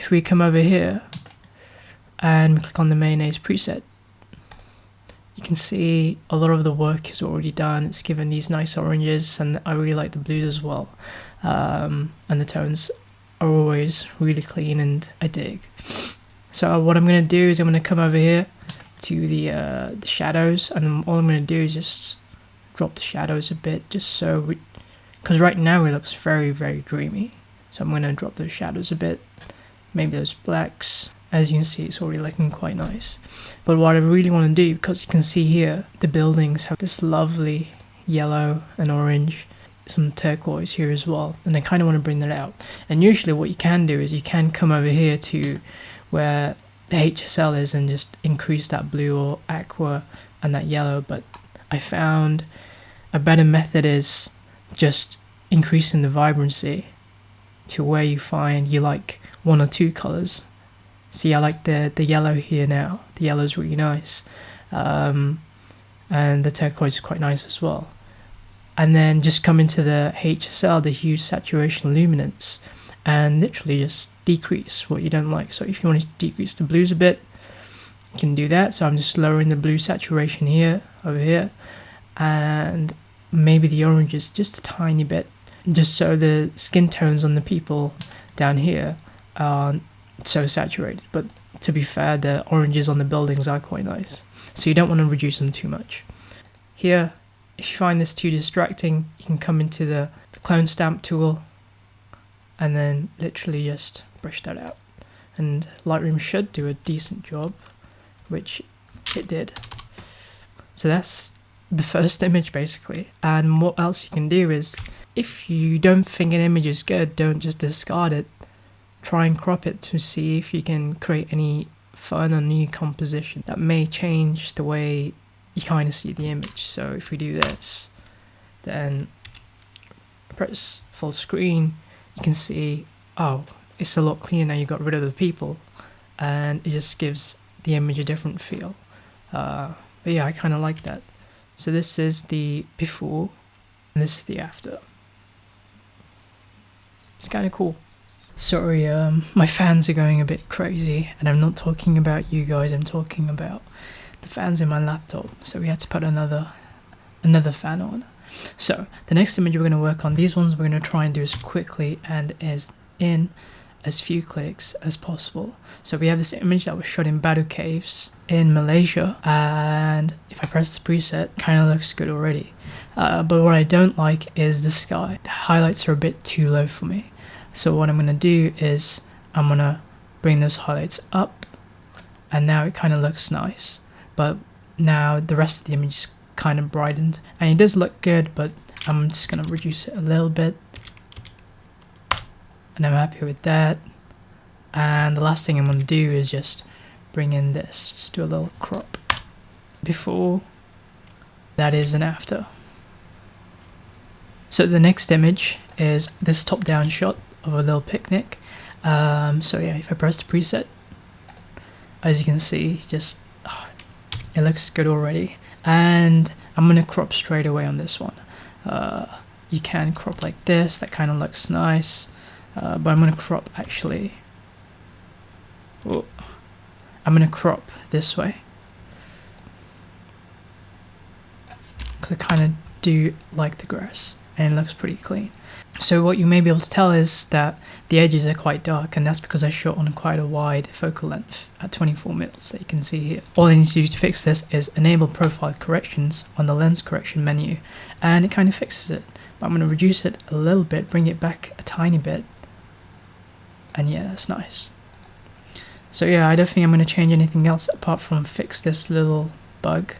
if we come over here and click on the Mayonnaise preset, you can see a lot of the work is already done. It's given these nice oranges, and I really like the blues as well. And the tones are always really clean and I dig. So what I'm going to do is I'm going to come over here to the shadows, and all I'm going to do is just drop the shadows a bit, just so because right now it looks very, very dreamy. So I'm going to drop those shadows a bit, maybe those blacks. As you can see, it's already looking quite nice. But what I really want to do, because you can see here the buildings have this lovely yellow and orange, some turquoise here as well, and I kind of want to bring that out. And usually what you can do is you can come over here to where the HSL is and just increase that blue or aqua and that yellow, but I found a better method is just increasing the vibrancy to where you find you like one or two colors. See, I like the yellow here now. The yellow is really nice, and the turquoise is quite nice as well. And then just come into the HSL, the hue, saturation, luminance, and literally just decrease what you don't like. So if you want to decrease the blues a bit, you can do that. So I'm just lowering the blue saturation here, over here, and maybe the oranges just a tiny bit, just so the skin tones on the people down here aren't so saturated. But to be fair, the oranges on the buildings are quite nice, so you don't want to reduce them too much. Here, if you find this too distracting, you can come into the clone stamp tool and then literally just brush that out, and Lightroom should do a decent job, which it did. So that's the first image basically. And what else you can do is, if you don't think an image is good, don't just discard it. Try and crop it to see if you can create any fun or new composition that may change the way you kind of see the image. So if we do this, then press full screen, you can see, oh, it's a lot cleaner now. You got rid of the people, and it just gives the image a different feel. But yeah, I kind of like that. So this is the before, and this is the after. It's kind of cool. Sorry, my fans are going a bit crazy, and I'm not talking about you guys, I'm talking about the fans in my laptop, so we had to put another fan on. So the next image we're going to work on, these ones we're going to try and do as quickly and in as few clicks as possible. So we have this image that was shot in Batu Caves in Malaysia, and if I press the preset, kind of looks good already. But what I don't like is the sky. The highlights are a bit too low for me. So what I'm going to do is I'm going to bring those highlights up, and now it kind of looks nice. But now the rest of the image is kind of brightened, and it does look good, but I'm just going to reduce it a little bit. And I'm happy with that. And the last thing I'm going to do is just bring in this, just do a little crop. Before, that is an after. So the next image is this top-down shot of a little picnic. So yeah, if I press the preset, as you can see, just it looks good already. And I'm gonna crop straight away on this one. You can crop like this, that kind of looks nice. But I'm gonna crop actually. Oh, I'm gonna crop this way, because I kind of do like the grass, and it looks pretty clean. So what you may be able to tell is that the edges are quite dark, and that's because I shot on quite a wide focal length at 24 mils that you can see here. All I need to do to fix this is enable profile corrections on the lens correction menu, and it kind of fixes it. But I'm going to reduce it a little bit, bring it back a tiny bit, and yeah, that's nice. So yeah, I don't think I'm going to change anything else apart from fix this little bug.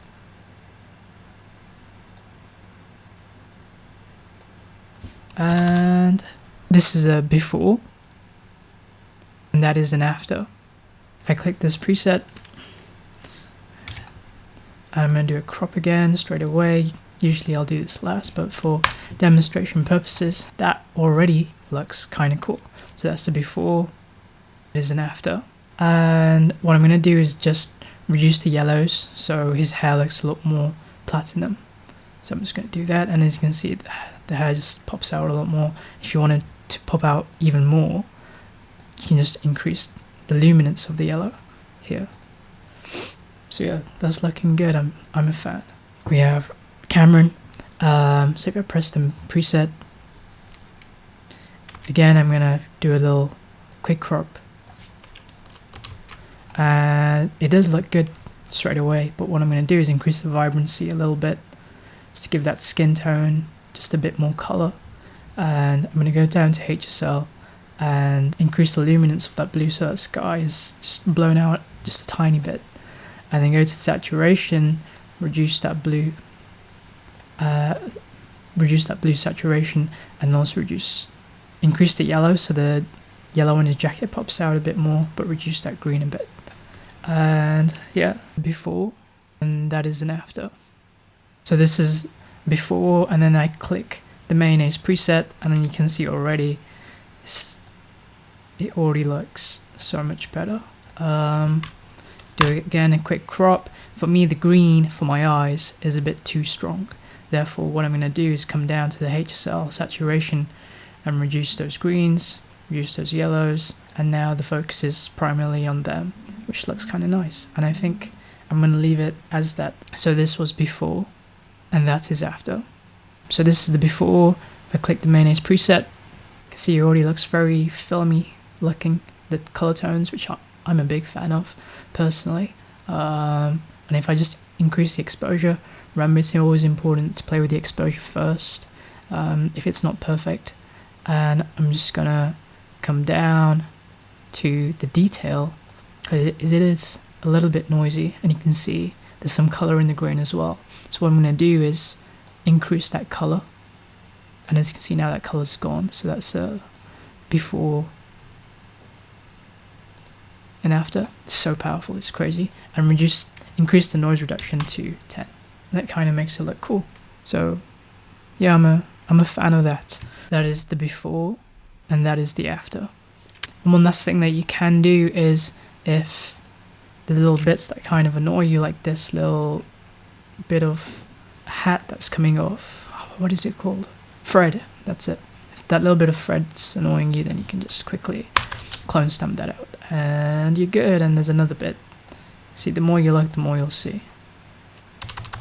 And this is a before, and that is an after. If I click this preset, I'm going to do a crop again straight away. Usually I'll do this last, but for demonstration purposes, that already looks kind of cool. So that's the before, it is an after. And what I'm going to do is just reduce the yellows, so his hair looks a lot more platinum. So I'm just going to do that, and as you can see, the hair just pops out a lot more. If you wanted to pop out even more, you can just increase the luminance of the yellow here. So yeah, that's looking good. I'm a fan. We have Cameron. So if I press the preset again, I'm gonna do a little quick crop, and it does look good straight away. But what I'm gonna do is increase the vibrancy a little bit, just to give that skin tone just a bit more color. And I'm gonna go down to HSL and increase the luminance of that blue, so that sky is just blown out just a tiny bit. And then go to saturation, reduce that blue saturation, and also increase the yellow, so the yellow in his jacket pops out a bit more, but reduce that green a bit. And yeah, before, and that is an after. So this is before, and then I click the Mayonnaise preset, and then you can see already it already looks so much better. Do it again, a quick crop. For me, the green for my eyes is a bit too strong. Therefore, what I'm going to do is come down to the HSL saturation and reduce those greens, reduce those yellows, and now the focus is primarily on them, which looks kind of nice. And I think I'm going to leave it as that. So this was before, and that is after. So this is the before. If I click the Mayonnaise preset, you can see it already looks very filmy looking, the color tones, which I'm a big fan of personally. And if I just increase the exposure, remember it's always important to play with the exposure first, if it's not perfect. And I'm just gonna come down to the detail, because it is a little bit noisy, and you can see there's some color in the grain as well. So what I'm gonna do is increase that color, and as you can see now that color's gone. So that's before and after. It's so powerful, it's crazy. And increase the noise reduction to 10. That kind of makes it look cool. So yeah, I'm a fan of that. That is the before, and that is the after. And one last thing that you can do is, if there's little bits that kind of annoy you, like this little bit of hat that's coming off, what is it called? Thread, that's it. If that little bit of thread's annoying you, then you can just quickly clone stamp that out, and you're good. And there's another bit. See, the more you look, the more you'll see.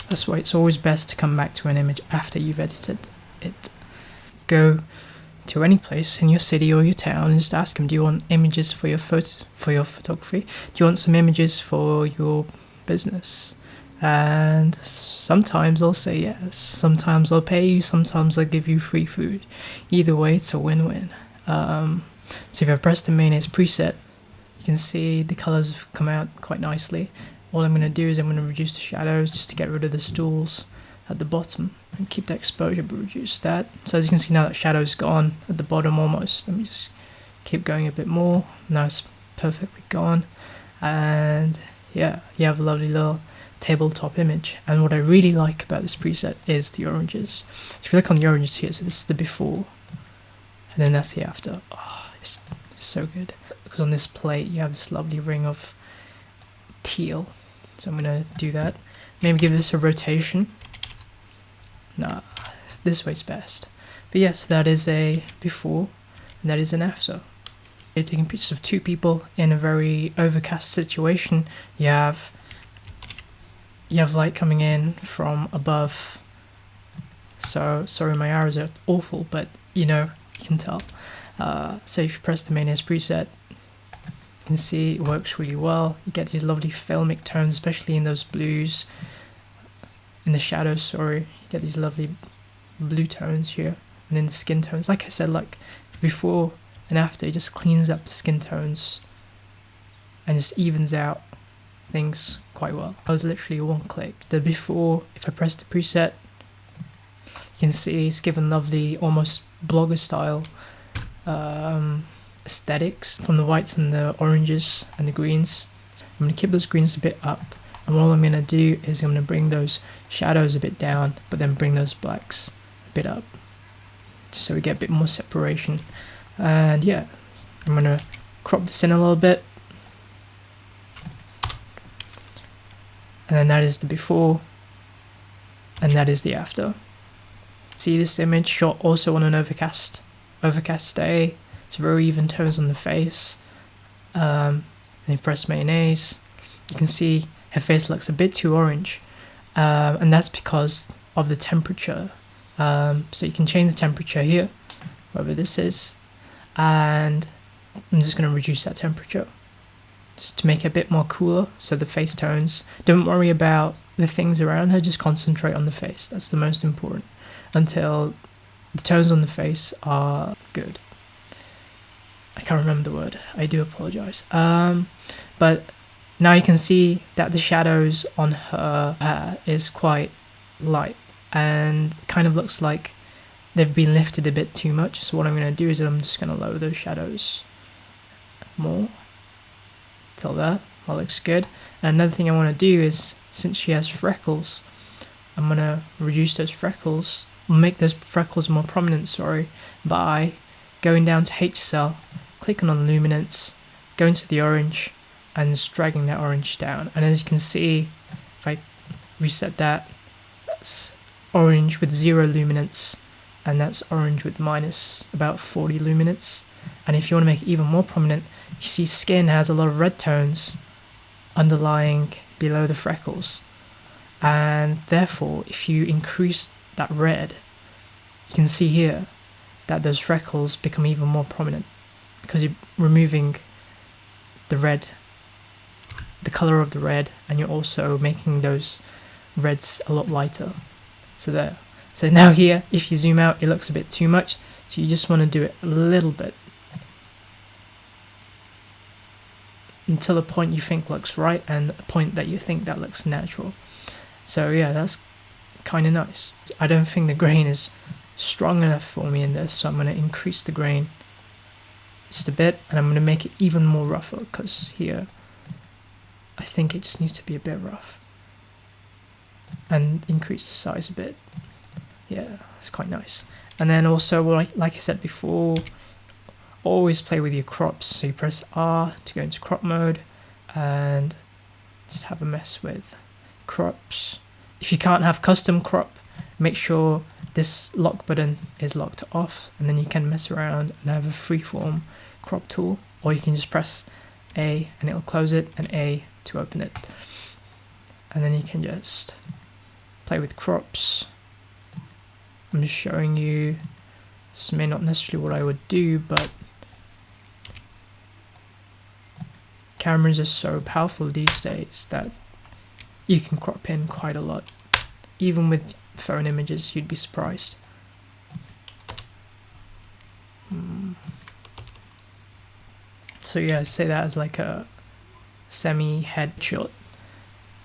That's why it's always best to come back to an image after you've edited it. Go to any place in your city or your town and just ask them, do you want images for your photography? Do you want some images for your business? And sometimes they'll say yes, sometimes they'll pay you, sometimes they'll give you free food. Either way, it's a win-win. So if I press the Mayonnaise preset, you can see the colors have come out quite nicely. All I'm going to do is I'm going to reduce the shadows just to get rid of the stools at the bottom and keep the exposure, but reduce that. So as you can see now, that shadow's gone at the bottom almost. Let me just keep going a bit more. Now it's perfectly gone. And yeah, you have a lovely little tabletop image. And what I really like about this preset is the oranges. So if you look on the oranges here, so this is the before, and then that's the after. Oh, it's so good. Because on this plate you have this lovely ring of teal. So I'm going to do that. Maybe give this a rotation. Nah, this way's best. But yes, that is a before, and that is an after. You're taking pictures of two people in a very overcast situation. You have light coming in from above. So sorry, my arrows are awful, but you can tell. So if you press the Mayonnaise preset, you can see it works really well. You get these lovely filmic tones, especially in those blues, in the shadows, sorry. You get these lovely blue tones here, and in the skin tones. Like I said, like before and after, it just cleans up the skin tones and just evens out things quite well. That was literally one click. The before, if I press the preset, you can see it's given lovely, almost blogger style aesthetics from the whites and the oranges and the greens. I'm going to keep those greens a bit up, and all I'm going to do is I'm going to bring those shadows a bit down, but then bring those blacks a bit up, so we get a bit more separation. And yeah, I'm going to crop this in a little bit, and then that is the before, and that is the after. See this image shot also on an overcast day. It's very even tones on the face, And you press mayonnaise, you can see her face looks a bit too orange, and that's because of the temperature. So you can change the temperature here, whatever this is, and I'm just going to reduce that temperature just to make it a bit more cooler. So the face tones, don't worry about the things around her, just concentrate on the face. That's the most important until the tones on the face are good. I can't remember the word, I do apologize. But now you can see that the shadows on her hair is quite light and kind of looks like they've been lifted a bit too much. So what I'm going to do is I'm just going to lower those shadows more till there. That looks good. And another thing I want to do is, since she has freckles, I'm going to reduce those freckles, make those freckles more prominent, sorry, by going down to HSL, clicking on luminance, going to the orange, and just dragging that orange down. And as you can see, if I reset that, that's orange with 0 luminance, and that's orange with minus about 40 luminance. And if you want to make it even more prominent, you see skin has a lot of red tones underlying below the freckles, and therefore if you increase that red, you can see here that those freckles become even more prominent because you're removing the red, the color of the red, and you're also making those reds a lot lighter. So there. So now here, if you zoom out, it looks a bit too much, so you just want to do it a little bit until a point you think looks right and a point that you think that looks natural. So yeah, that's kind of nice. I don't think the grain is strong enough for me in this, so I'm going to increase the grain just a bit, and I'm going to make it even more rougher, because here I think it just needs to be a bit rough, and increase the size a bit. Yeah, it's quite nice. And then also, like I said before, always play with your crops. So you press R to go into crop mode and just have a mess with crops. If you can't have custom crop, make sure this lock button is locked off, and then you can mess around and have a freeform crop tool, or you can just press A and it'll close it, and A to open it, and then you can just play with crops. I'm just showing you, this may not necessarily what I would do, but cameras are so powerful these days that you can crop in quite a lot. Even with phone images, you'd be surprised. So yeah, say that as like a semi-head shot.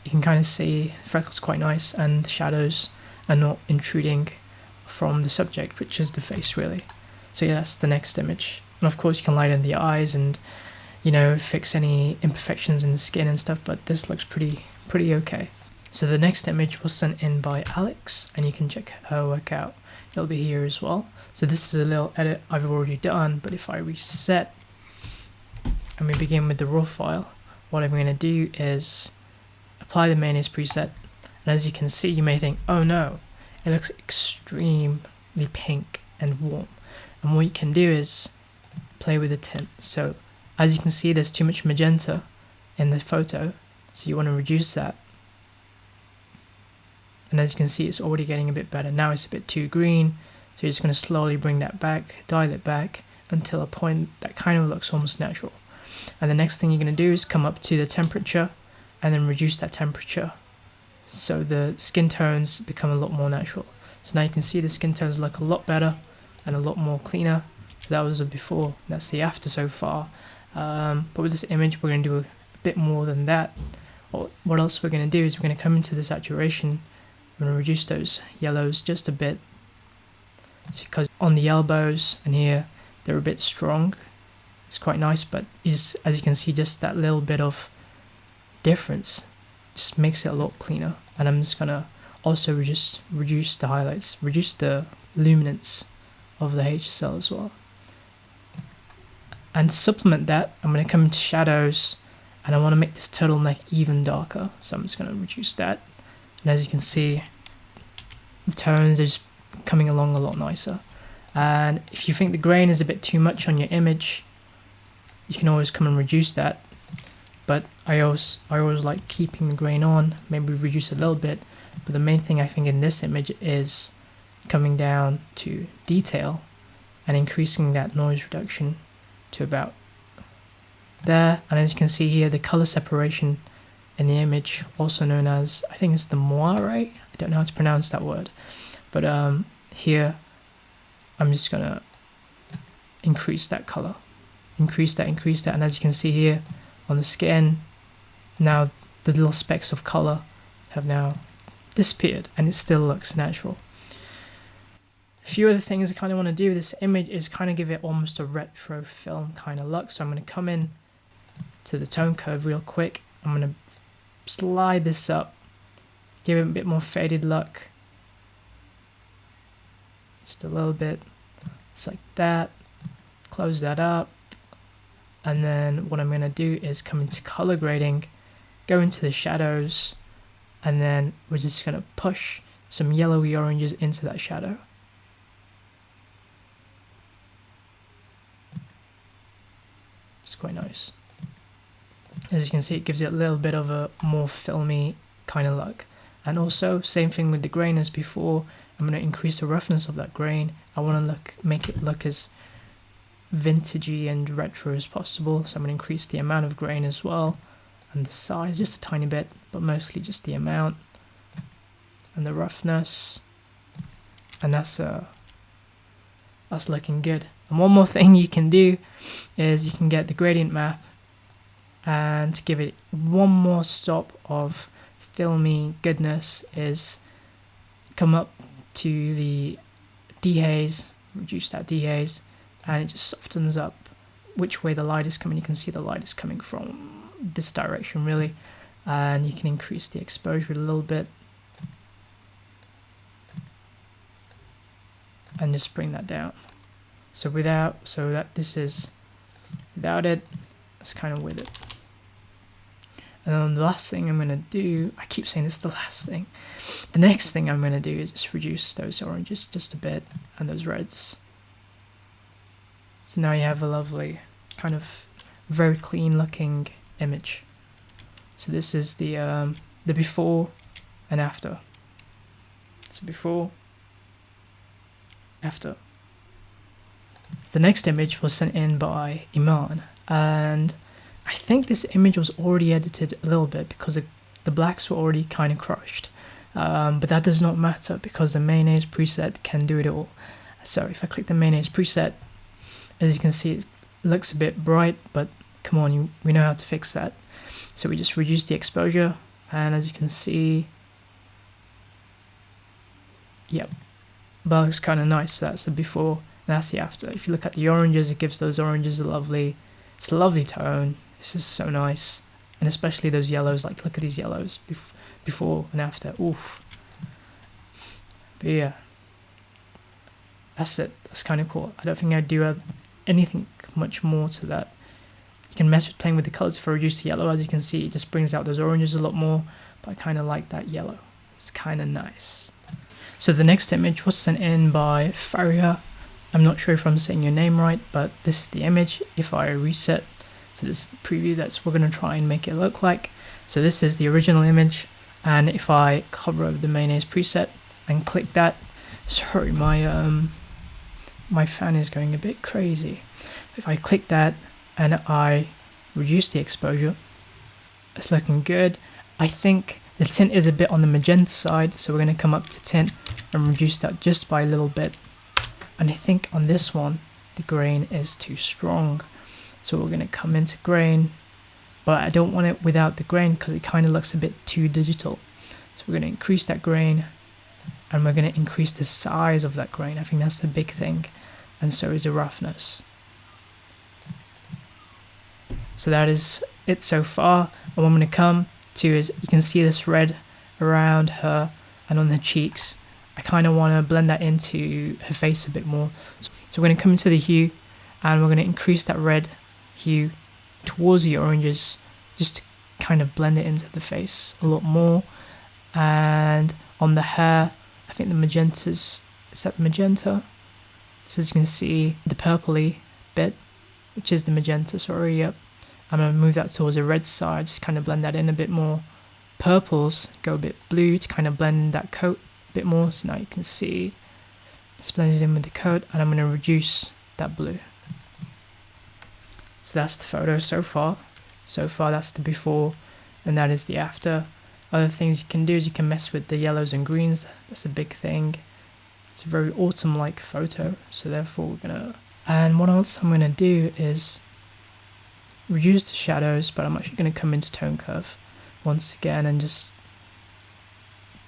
You can kind of see freckles quite nice, and the shadows are not intruding from the subject, which is the face really. So yeah, that's the next image. And of course you can lighten the eyes and, you know, fix any imperfections in the skin and stuff, but this looks pretty okay. So the next image was sent in by Alex, and you can check her work out. It'll be here as well. So this is a little edit I've already done, but if I reset and we begin with the raw file, what I'm going to do is apply the Mayonnaise preset, and as you can see, you may think, oh no, it looks extremely pink and warm. And what you can do is play with the tint. So as you can see, there's too much magenta in the photo, so you want to reduce that. And as you can see, it's already getting a bit better. Now it's a bit too green, so you're just going to slowly bring that back, dial it back until a point that kind of looks almost natural. And the next thing you're going to do is come up to the temperature and then reduce that temperature, so the skin tones become a lot more natural. So now you can see the skin tones look a lot better and a lot more cleaner. So that was the before, that's the after so far. But with this image, we're going to do a bit more than that. What else we're going to do is we're going to come into the saturation. I'm going to reduce those yellows just a bit. It's because on the elbows and here, they're a bit strong. It's quite nice, but as you can see, just that little bit of difference just makes it a lot cleaner. And I'm just gonna also just reduce the highlights, reduce the luminance of the HSL as well. And to supplement that, I'm gonna come into shadows, and I want to make this turtleneck even darker, so I'm just gonna reduce that. And as you can see, the tones are just coming along a lot nicer. And if you think the grain is a bit too much on your image, you can always come and reduce that, but I always like keeping the grain on, maybe reduce a little bit. But the main thing I think in this image is coming down to detail and increasing that noise reduction to about there. And as you can see here, the color separation in the image, also known as, I think it's the moire, I don't know how to pronounce that word, but here I'm just gonna increase that color, increase that, and as you can see here on the skin, now the little specks of color have now disappeared and it still looks natural. A few other things I kind of want to do with this image is kind of give it almost a retro film kind of look. So I'm going to come in to the tone curve real quick. I'm going to slide this up, give it a bit more faded look, just a little bit, just like that. Close that up, and then what I'm going to do is come into color grading, go into the shadows, and then we're just going to push some yellowy oranges into that shadow. It's quite nice. As you can see, it gives it a little bit of a more filmy kind of look. And also, same thing with the grain as before. I'm going to increase the roughness of that grain. I want to make it look as vintagey and retro as possible. So I'm going to increase the amount of grain as well, and the size just a tiny bit, but mostly just the amount and the roughness. And that's looking good. And one more thing you can do is you can get the gradient map and give it one more stop of filmy goodness, is come up to the dehaze, reduce that dehaze, and it just softens up which way the light is coming. You can see the light is coming from this direction really, and you can increase the exposure a little bit and just bring that down. So this is without it, that's kind of with it. And then the last thing I'm going to do, I keep saying this is the last thing, the next thing I'm going to do is just reduce those oranges just a bit and those reds. So now you have a lovely kind of very clean looking image. So this is the before and after. So before, after. The next image was sent in by Imaan, and I think this image was already edited a little bit because the blacks were already kind of crushed, but that does not matter because the Mayonnaise preset can do it all. So if I click the Mayonnaise preset, as you can see, it looks a bit bright, but come on, we know how to fix that. So we just reduce the exposure, and as you can see, yep, that looks kind of nice. So that's the before, and that's the after. If you look at the oranges, it gives those oranges it's a lovely tone. This is so nice, and especially those yellows. Like, look at these yellows before and after. Oof. But yeah, that's it. That's kind of cool. I don't think I do anything much more to that. You can mess with playing with the colors. If I reduce the yellow, as you can see, it just brings out those oranges a lot more, but I kind of like that yellow. It's kind of nice. So the next image was sent in by Fariha. I'm not sure if I'm saying your name right, but this is the image. If I reset, so this is the preview, that's what we're going to try and make it look like. So this is the original image, and if I hover over the Mayonnaise preset and click that, sorry, my fan is going a bit crazy. If I click that and I reduce the exposure, it's looking good. I think the tint is a bit on the magenta side, so we're going to come up to tint and reduce that just by a little bit. And I think on this one, the grain is too strong. So we're going to come into grain, but I don't want it without the grain because it kind of looks a bit too digital. So we're going to increase that grain, and we're going to increase the size of that grain. I think that's the big thing. And so is the roughness. So that is it so far. And what I'm going to come to is, you can see this red around her and on the cheeks. I kind of want to blend that into her face a bit more. So we're going to come into the hue, and we're going to increase that red hue towards the oranges, just to kind of blend it into the face a lot more. And on the hair, I think the magenta's, is that the magenta? So as you can see, the purpley bit which is the magenta, sorry, yep. I'm going to move that towards the red side, just kind of blend that in a bit more. Purples, go a bit blue to kind of blend in that coat a bit more. So now you can see it's blended in with the coat, and I'm going to reduce that blue. So that's the photo so far. So far that's the before, and that is the after. Other things you can do is you can mess with the yellows and greens. That's a big thing. It's a very autumn-like photo, so therefore we're gonna... And what else I'm gonna do is reduce the shadows, but I'm actually gonna come into tone curve once again and just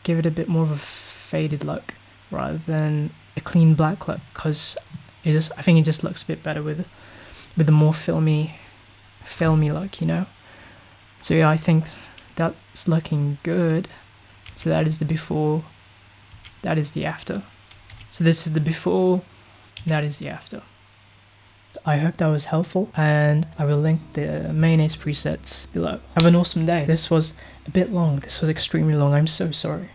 give it a bit more of a faded look rather than a clean black look, because I think it just looks a bit better with a more filmy look, you know. So yeah, I think that's looking good. So that is the before, that is the after. So this is the before, that is the after. I hope that was helpful, and I will link the mayonnaise presets below. Have an awesome day. This was a bit long. This was extremely long. I'm so sorry.